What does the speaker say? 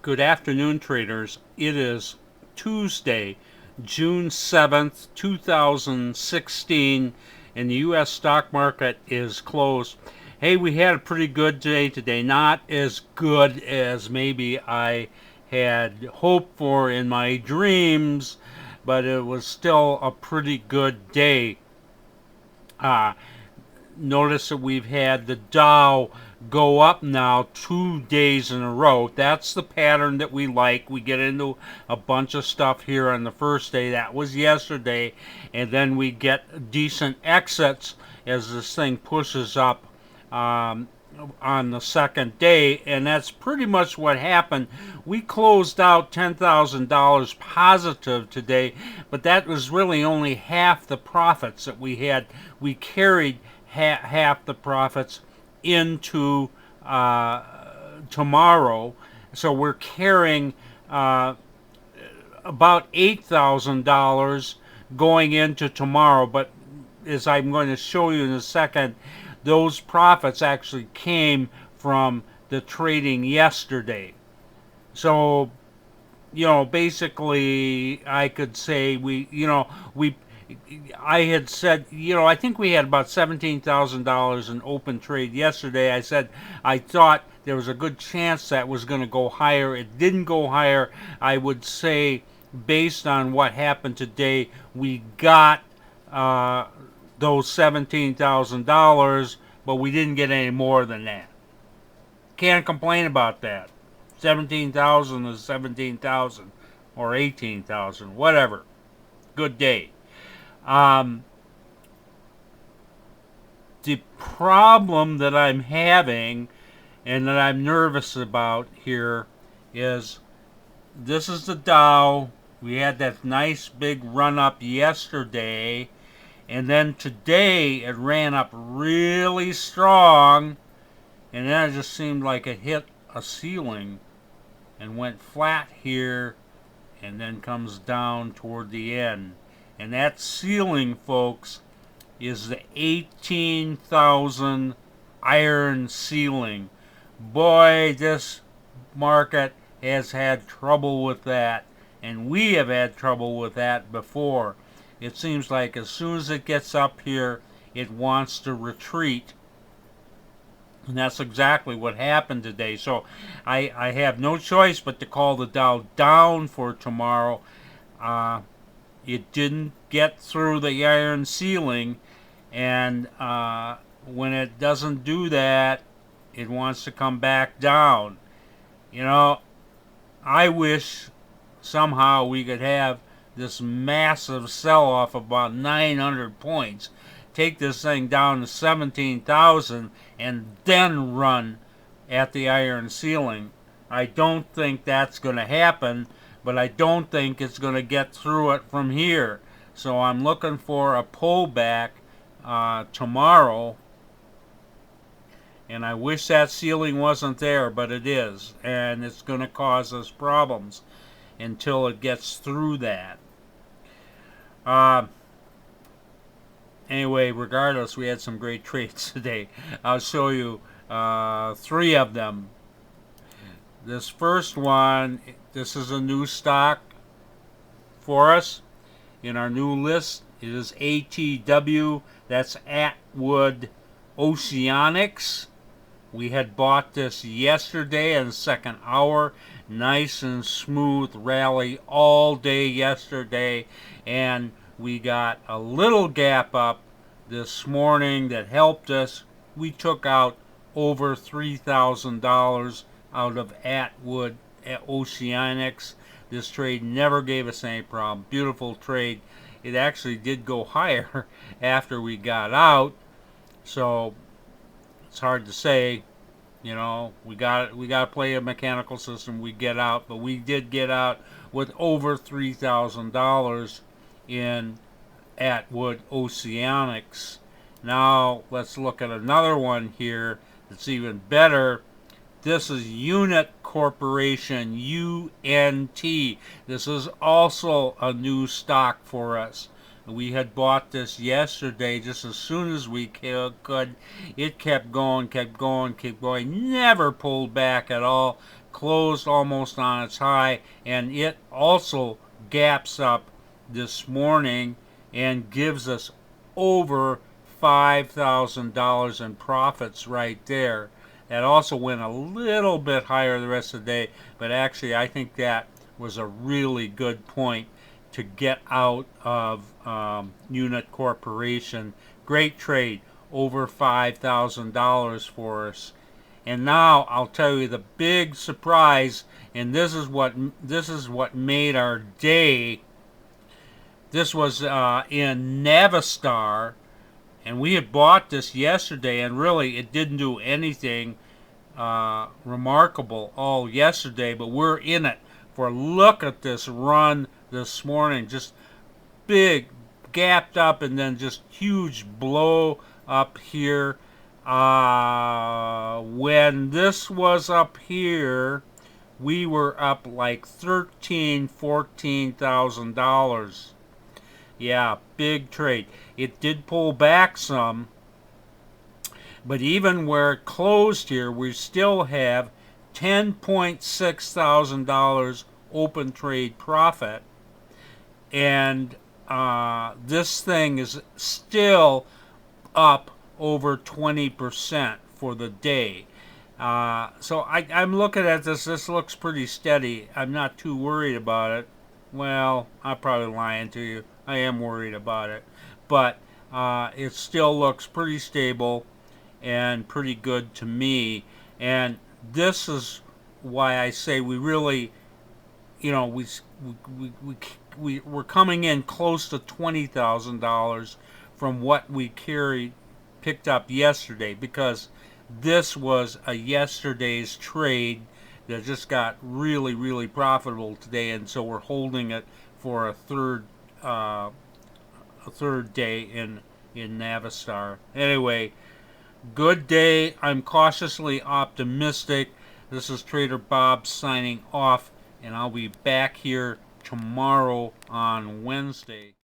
Good afternoon, traders. It is Tuesday, June 7th, 2016, and the U.S. stock market is closed. Hey, we had a pretty good day today. Not as good as maybe I had hoped for in my dreams, but it was still a pretty good day. Uh, Notice that we've had the Dow go up now 2 days in a row. That's the pattern that we like. We get into a bunch of stuff here on the first day. That was yesterday. And then we get decent exits as this thing pushes up on the second day, and that's pretty much what happened. We closed out $10,000 positive today, but that was really only half the profits that we had. We carried half the profits into tomorrow, so we're carrying about $8,000 going into tomorrow. But as I'm going to show you in a second, those profits actually came from the trading yesterday. So, basically I could say I had said, I think we had about $17,000 in open trade yesterday. I said I thought there was a good chance that was going to go higher. It didn't go higher. I would say, based on what happened today, we got those $17,000, but we didn't get any more than that. Can't complain about that. 17,000 is 17,000 or 18,000, whatever. Good day. The problem that I'm having and that I'm nervous about here is this is the Dow. We had that nice big run up yesterday, and then today it ran up really strong, and then it just seemed like it hit a ceiling and went flat here and then comes down toward the end. And that ceiling, folks, is the 18,000 iron ceiling. Boy, this market has had trouble with that, and we have had trouble with that before. It seems like as soon as it gets up here, it wants to retreat. And that's exactly what happened today. So I have no choice but to call the Dow down for tomorrow. It didn't get through the iron ceiling, and when it doesn't do that, it wants to come back down. I wish somehow we could have this massive sell-off of about 900 points, take this thing down to 17,000, and then run at the iron ceiling. I don't think that's going to happen, but I don't think it's going to get through it from here. So I'm looking for a pullback tomorrow, and I wish that ceiling wasn't there, but it is, and it's going to cause us problems until it gets through that. Anyway, regardless, we had some great trades today. I'll show you 3 of them. This first one, this is a new stock for us in our new list. It is ATW. That's Atwood Oceanics. We had bought this yesterday in the second hour. Nice and smooth rally all day yesterday, and we got a little gap up this morning that helped us. We took out over $3,000 out of Atwood Oceanics. This trade never gave us any problem. Beautiful trade. It actually did go higher after we got out, so it's hard to say. We got to play a mechanical system. We get out, but we did get out with over $3,000 in Atwood Oceanics. Now let's look at another one here that's even better. This is Unit Corporation, UNT. This is also a new stock for us. We had bought this yesterday just as soon as we could. It kept going, kept going, kept going. Never pulled back at all. Closed almost on its high. And it also gaps up this morning and gives us over $5,000 in profits right there. That also went a little bit higher the rest of the day, but actually I think that was a really good point to get out of Unit Corporation. Great trade, over $5,000 for us. And now I'll tell you the big surprise, and this is what made our day. This was in Navistar, and we had bought this yesterday, and really it didn't do anything remarkable all yesterday, but we're in it for a look at this run this morning. Just big, gapped up, and then just huge blow up here. When this was up here, we were up like $14,000. Yeah, big trade. It did pull back some, but even where it closed here, we still have $10.6 thousand open trade profit, and this thing is still up over 20% for the day. So I'm looking at this. This looks pretty steady. I'm not too worried about it. Well, I'm probably lying to you. I am worried about it, but it still looks pretty stable and pretty good to me. And this is why I say we really, you know, we're coming in close to $20,000 from what we picked up yesterday, because this was a yesterday's trade that just got really, really profitable today, and so we're holding it for a third day in Navistar. Anyway, good day. I'm cautiously optimistic. This is Trader Bob signing off, and I'll be back here tomorrow on Wednesday.